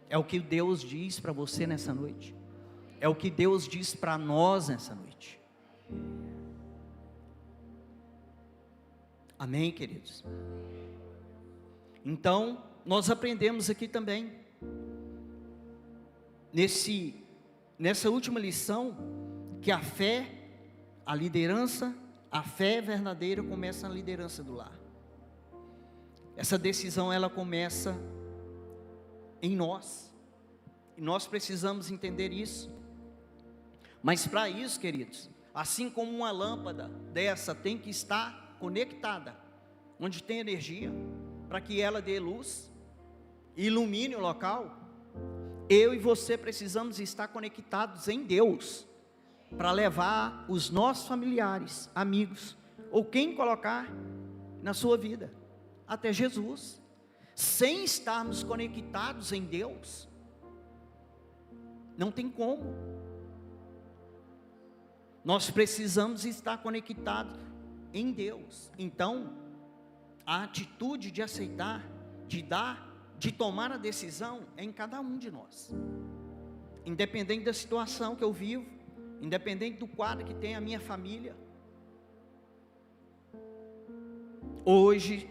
É o que Deus diz para você nessa noite, é o que Deus diz para nós nessa noite. Amém, queridos? Então, nós aprendemos aqui também, nessa última lição, que a fé, a liderança, a fé verdadeira começa na liderança do lar. Essa decisão, ela começa em nós, e nós precisamos entender isso. Mas para isso, queridos, assim como uma lâmpada dessa tem que estar conectada, onde tem energia, para que ela dê luz, ilumine o local, eu e você precisamos estar conectados em Deus, para levar os nossos familiares, amigos, ou quem colocar na sua vida, até Jesus. Sem estarmos conectados em Deus, não tem como. Nós precisamos estar conectados em Deus. Então, a atitude de aceitar, de dar, de tomar a decisão é em cada um de nós. Independente da situação que eu vivo, independente do quadro que tem a minha família. Hoje,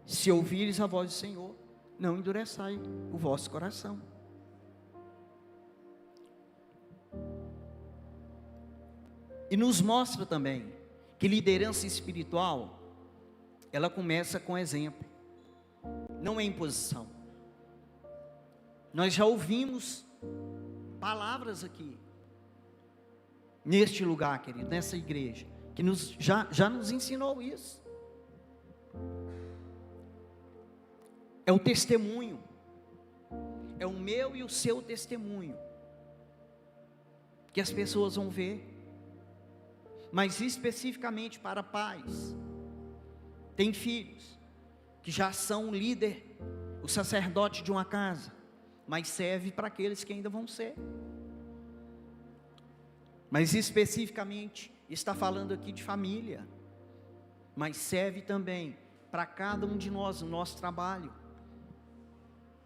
se ouvires a voz do Senhor, não endureçai o vosso coração. E nos mostra também que liderança espiritual, ela começa com exemplo, não é imposição. Nós já ouvimos palavras aqui, neste lugar, querido, nessa igreja, que já nos ensinou isso. É o testemunho, é o meu e o seu testemunho, que as pessoas vão ver. Mas especificamente para pais, tem filhos, que já são líder, o sacerdote de uma casa, mas serve para aqueles que ainda vão ser. Mas especificamente, está falando aqui de família, mas serve também para cada um de nós, no nosso trabalho,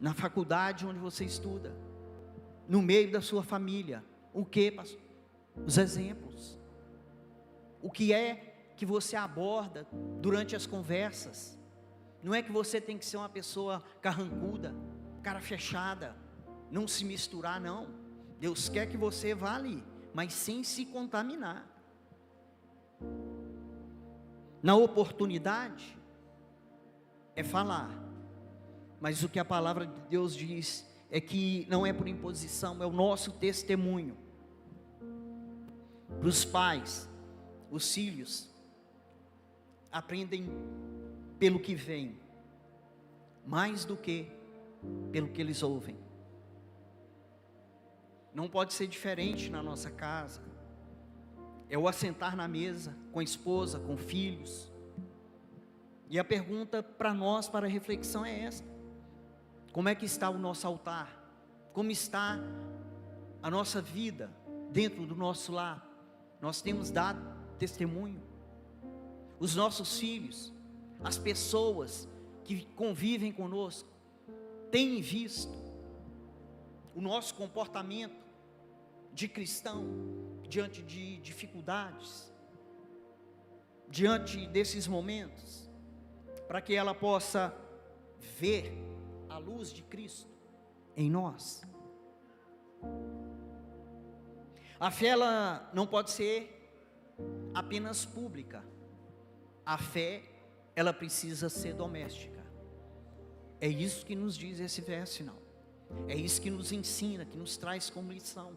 na faculdade onde você estuda, no meio da sua família. O que, pastor? Os exemplos. O que é que você aborda durante as conversas? Não é que você tem que ser uma pessoa carrancuda, cara fechada, não se misturar, não. Deus quer que você vá ali, mas sem se contaminar. Na oportunidade, é falar, mas o que a palavra de Deus diz é que não é por imposição, é o nosso testemunho. Para os pais, os filhos aprendem pelo que vem, mais do que pelo que eles ouvem. Não pode ser diferente na nossa casa. É o assentar na mesa com a esposa, com filhos. E a pergunta para nós, para a reflexão é esta: como é que está o nosso altar? Como está a nossa vida dentro do nosso lar? Nós temos dado testemunho? Os nossos filhos, as pessoas que convivem conosco, têm visto o nosso comportamento de cristão diante de dificuldades, diante desses momentos, para que ela possa ver a luz de Cristo em nós. A fé, ela não pode ser apenas pública. A fé, ela precisa ser doméstica. É isso que nos diz esse verso final. É isso que nos ensina, que nos traz como lição.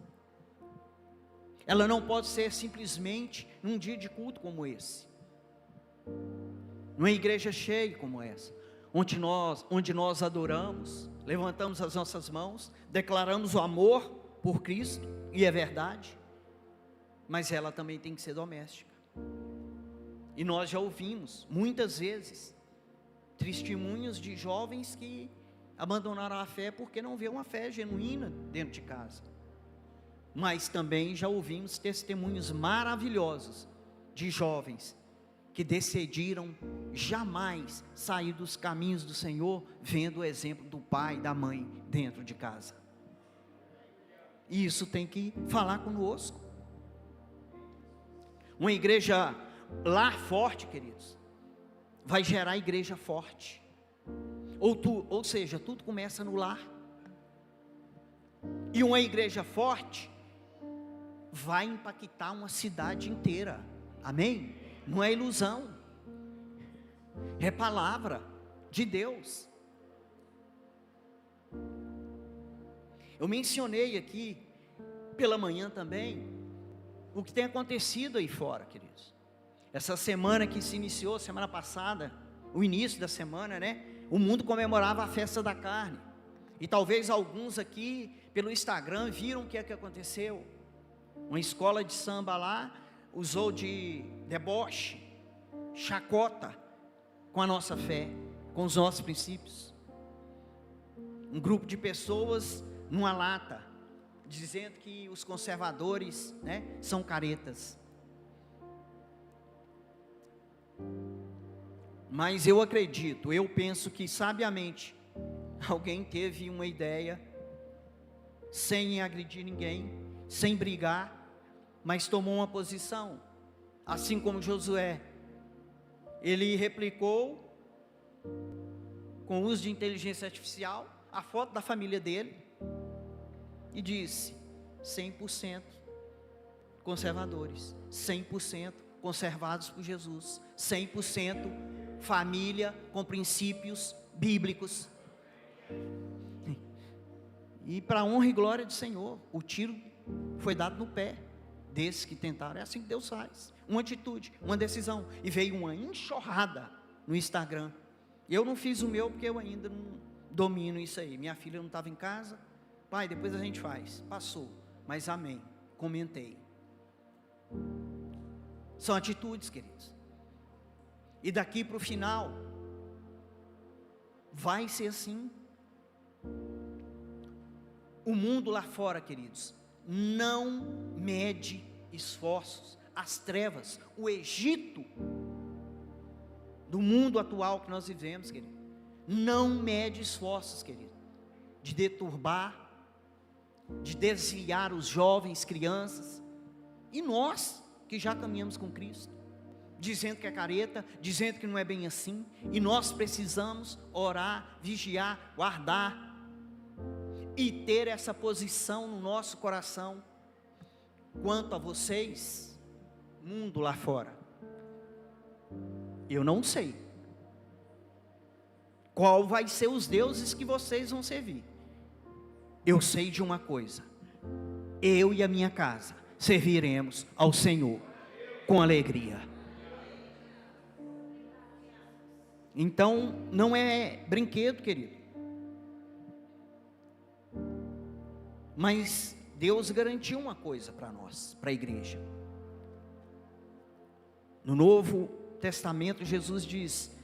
Ela não pode ser simplesmente num dia de culto como esse, numa igreja cheia como essa, onde nós adoramos, levantamos as nossas mãos, declaramos o amor por Cristo, e é verdade, mas ela também tem que ser doméstica. E nós já ouvimos muitas vezes testemunhos de jovens que abandonaram a fé porque não vê uma fé genuína dentro de casa. Mas também já ouvimos testemunhos maravilhosos de jovens que decidiram jamais sair dos caminhos do Senhor, vendo o exemplo do pai e da mãe dentro de casa. E isso tem que falar conosco. Uma igreja lar forte, queridos, vai gerar igreja forte. Ou seja, tudo começa no lar. E uma igreja forte vai impactar uma cidade inteira. Amém? Não é ilusão, é palavra de Deus. Eu mencionei aqui pela manhã também o que tem acontecido aí fora, queridos. Essa semana que se iniciou, semana passada, o início da semana, né? O mundo comemorava a festa da carne. E talvez alguns aqui pelo Instagram viram o que é que aconteceu. Uma escola de samba lá usou de deboche, chacota com a nossa fé, com os nossos princípios. Um grupo de pessoas numa lata, dizendo que os conservadores, né, são caretas. Mas eu acredito, eu penso que sabiamente alguém teve uma ideia, sem agredir ninguém, sem brigar, mas tomou uma posição, assim como Josué. Ele replicou, com o uso de inteligência artificial, a foto da família dele, e disse: 100% conservadores, 100% conservados por Jesus, 100% família com princípios bíblicos. E para a honra e glória do Senhor, o tiro foi dado no pé desses que tentaram. É assim que Deus faz, uma atitude, uma decisão. E veio uma enxurrada no Instagram. Eu não fiz o meu porque eu ainda não domino isso aí. Minha filha não estava em casa. Pai, depois a gente faz. Passou, mas amém, comentei. São atitudes, queridos. E daqui para o final vai ser assim. O mundo lá fora, queridos, não mede esforços. As trevas, o Egito do mundo atual que nós vivemos, querido, não mede esforços, querido, de deturbar, de desviar os jovens, crianças, e nós que já caminhamos com Cristo, dizendo que é careta, dizendo que não é bem assim, e nós precisamos orar, vigiar, guardar, e ter essa posição no nosso coração. Quanto a vocês, mundo lá fora, eu não sei qual vai ser os deuses que vocês vão servir. Eu sei de uma coisa: eu e a minha casa serviremos ao Senhor com alegria. Então não é brinquedo, querido, mas Deus garantiu uma coisa para nós, para a igreja. No Novo Testamento, Jesus diz: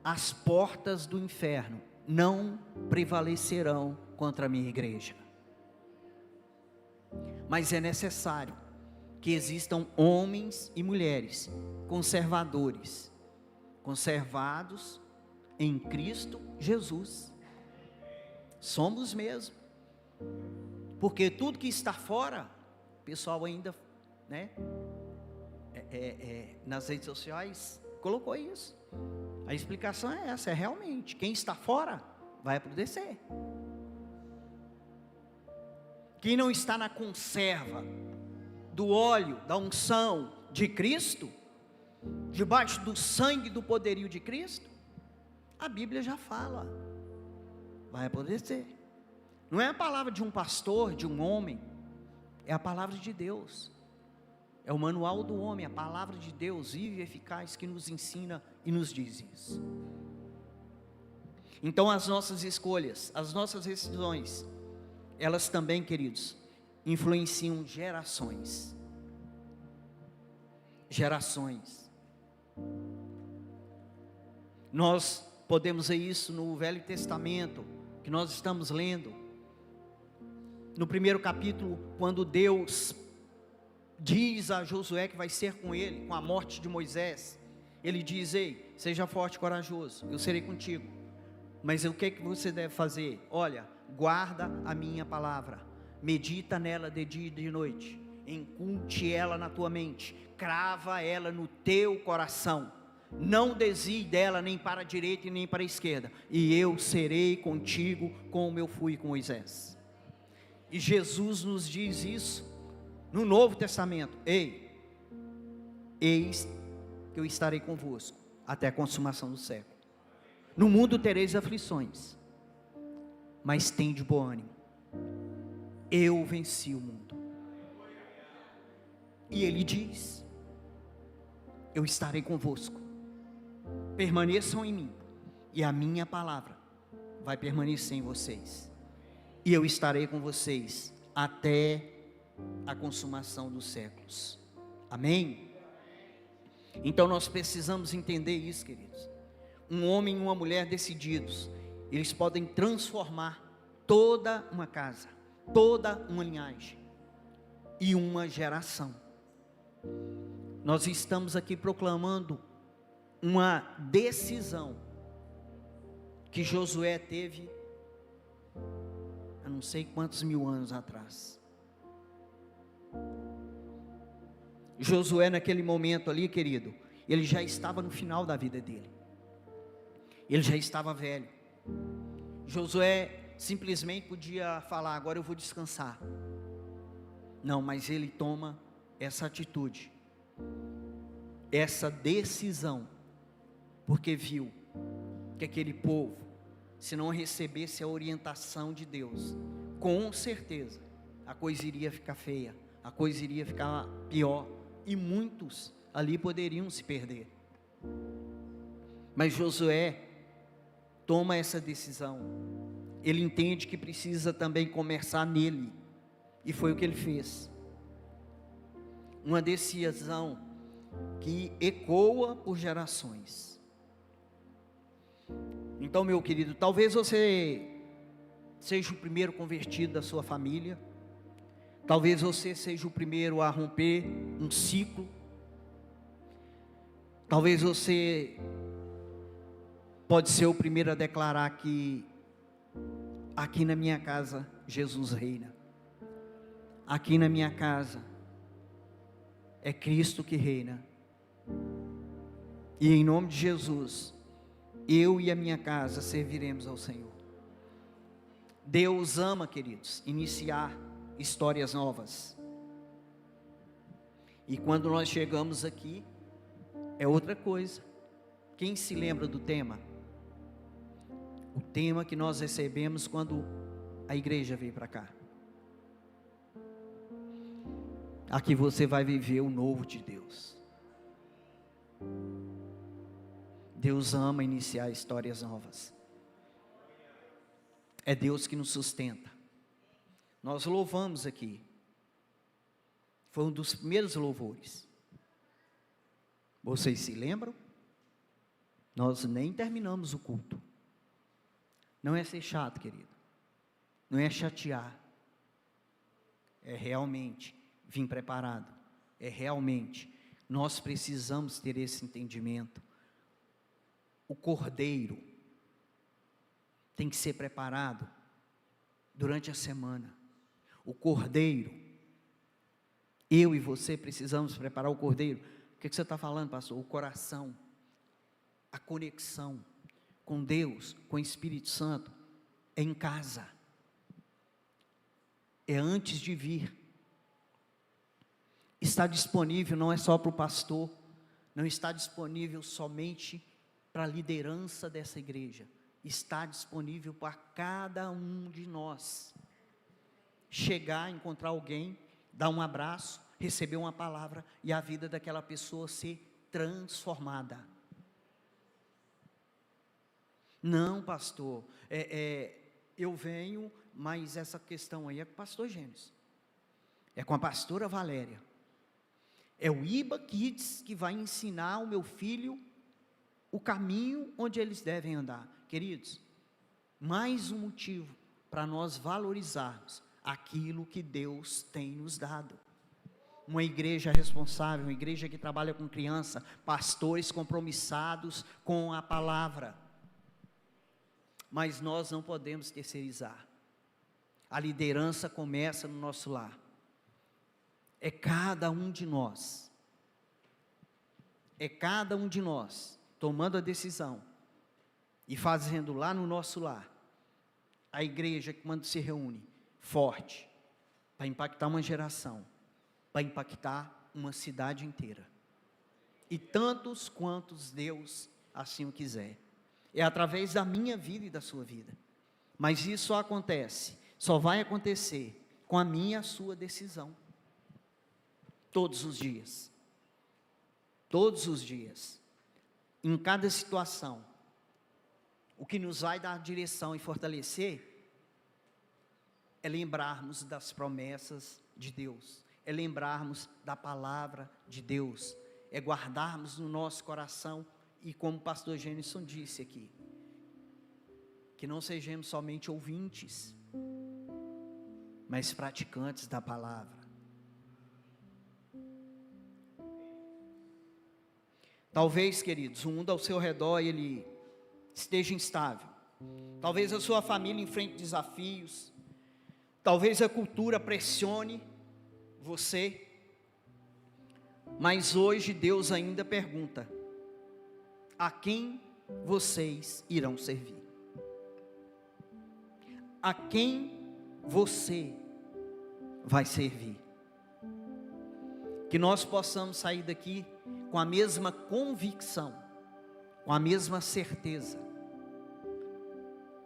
as portas do inferno não prevalecerão contra a minha igreja. Mas é necessário que existam homens e mulheres conservadores, conservados em Cristo Jesus. Somos mesmo. Porque tudo que está fora, o pessoal ainda, né, nas redes sociais colocou isso. A explicação é essa, é realmente, quem está fora vai apodrecer. Quem não está na conserva do óleo, da unção de Cristo, debaixo do sangue do poderio de Cristo, a Bíblia já fala, vai apodrecer. Não é a palavra de um pastor, de um homem, é a palavra de Deus. É o manual do homem, a palavra de Deus viva e eficaz, que nos ensina e nos diz isso. Então as nossas escolhas, as nossas decisões, elas também, queridos, influenciam gerações. Gerações. Nós podemos ver isso no Velho Testamento, que nós estamos lendo. No primeiro capítulo, quando Deus diz a Josué que vai ser com ele, com a morte de Moisés, ele diz: ei, seja forte e corajoso, eu serei contigo, mas o que é que você deve fazer? Olha, guarda a minha palavra, medita nela de dia e de noite, inculte ela na tua mente, crava ela no teu coração, não desvie dela nem para a direita e nem para a esquerda, e eu serei contigo como eu fui com Moisés. E Jesus nos diz isso no Novo Testamento: ei, eis que eu estarei convosco até a consumação do século. No mundo tereis aflições, mas tende bom ânimo, eu venci o mundo. E ele diz: eu estarei convosco, permaneçam em mim, e a minha palavra vai permanecer em vocês, e eu estarei com vocês até a consumação dos séculos. Amém? Então nós precisamos entender isso, queridos. um homem e uma mulher decididos, eles podem transformar toda uma casa, toda uma linhagem e uma geração. Nós estamos aqui proclamando uma decisão que Josué teve há não sei quantos mil anos atrás. Josué, naquele momento ali, querido, ele já estava no final da vida dele, ele já estava velho. Josué simplesmente podia falar: agora eu vou descansar. Não, mas ele toma essa atitude, essa decisão, porque viu que aquele povo, se não recebesse a orientação de Deus, com certeza a coisa iria ficar feia, a coisa iria ficar pior, e muitos ali poderiam se perder. Mas Josué toma essa decisão, ele entende que precisa também começar nele, e foi o que ele fez. Uma decisão que ecoa por gerações. Então, meu querido, talvez você seja o primeiro convertido da sua família, talvez você seja o primeiro a romper um ciclo, talvez você pode ser o primeiro a declarar que aqui na minha casa Jesus reina, aqui na minha casa é Cristo que reina, e em nome de Jesus, eu e a minha casa serviremos ao Senhor. Deus ama, queridos, iniciar histórias novas, e quando nós chegamos aqui, é outra coisa. Quem se lembra do tema? O tema que nós recebemos quando a igreja veio para cá. Aqui você vai viver o novo de Deus. Deus ama iniciar histórias novas. É Deus que nos sustenta. Nós louvamos aqui. Foi um dos primeiros louvores. Vocês se lembram? Nós nem terminamos o culto. Não é ser chato, querido. Não é chatear. É realmente vir preparado. É realmente, nós precisamos ter esse entendimento. O cordeiro tem que ser preparado durante a semana. O cordeiro, eu e você precisamos preparar o cordeiro. O que você está falando, pastor? O coração, a conexão com Deus, com o Espírito Santo, é em casa, é antes de vir. Está disponível não é só para o pastor, não está disponível somente para a liderança dessa igreja, está disponível para cada um de nós. Chegar, encontrar alguém, dar um abraço, receber uma palavra e a vida daquela pessoa ser transformada. Não, pastor, eu venho, mas essa questão aí é com o pastor Gênesis, é com a pastora Valéria, é o Iba Kids que vai ensinar o meu filho o caminho onde eles devem andar. Queridos, mais um motivo para nós valorizarmos aquilo que Deus tem nos dado. Uma igreja responsável, uma igreja que trabalha com criança, pastores compromissados com a palavra. Mas nós não podemos terceirizar. A liderança começa no nosso lar. É cada um de nós. É cada um de nós tomando a decisão e fazendo lá no nosso lar. A igreja que quando se reúne, forte, para impactar uma geração, para impactar uma cidade inteira. E tantos quantos Deus assim o quiser. É através da minha vida e da sua vida. Mas isso só acontece, só vai acontecer com a minha e a sua decisão. Todos os dias. Todos os dias. Em cada situação. O que nos vai dar direção e fortalecer é lembrarmos das promessas de Deus. É lembrarmos da palavra de Deus. É guardarmos no nosso coração E como o pastor Gênison disse aqui, que não sejamos somente ouvintes, mas praticantes da palavra. Talvez, queridos, o mundo ao seu redor ele esteja instável. Talvez a sua família enfrente desafios. Talvez a cultura pressione você. Mas hoje Deus ainda pergunta: a quem vocês irão servir? A quem você vai servir? Que nós possamos sair daqui com a mesma convicção, com a mesma certeza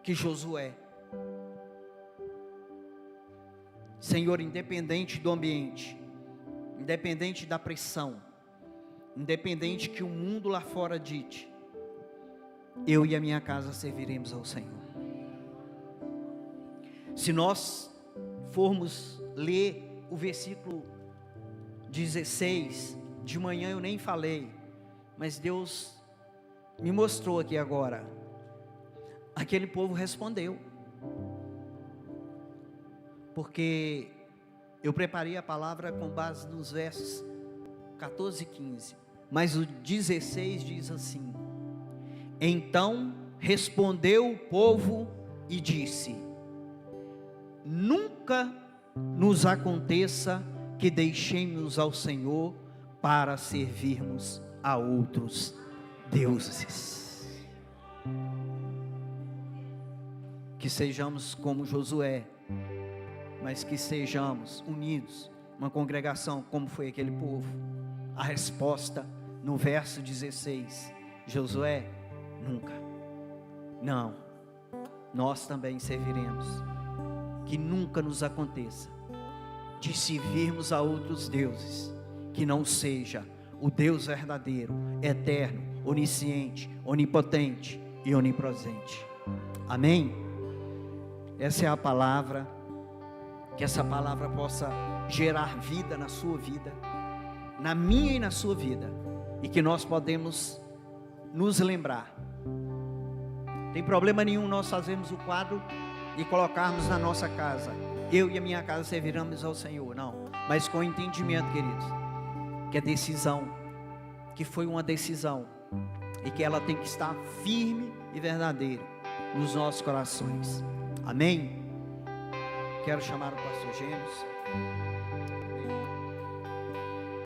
que Josué. Senhor, independente do ambiente, independente da pressão, independente que o mundo lá fora dite, eu e a minha casa serviremos ao Senhor. Se nós formos ler o versículo 16, de manhã eu nem falei, mas Deus me mostrou aqui agora. Aquele povo respondeu, porque eu preparei a palavra com base nos versos 14 e 15, mas o 16 diz assim: então respondeu o povo e disse: nunca nos aconteça que deixemos ao Senhor para servirmos a outros deuses. Que sejamos como Josué, mas que sejamos unidos, uma congregação como foi aquele povo. A resposta no verso 16: Josué, nunca. Não, nós também serviremos. Que nunca nos aconteça de servirmos a outros deuses, que não seja o Deus verdadeiro, eterno, onisciente, onipotente e onipresente. Amém? Essa é a palavra. Que essa palavra possa gerar vida na sua vida, na minha e na sua vida, e que nós podemos nos lembrar. Tem problema nenhum nós fazermos o quadro e colocarmos na nossa casa: eu e a minha casa serviremos ao Senhor. Não, mas com entendimento, queridos, que é decisão, que foi uma decisão, e que ela tem que estar firme e verdadeira nos nossos corações. Amém? Quero chamar o pastor Gênesis.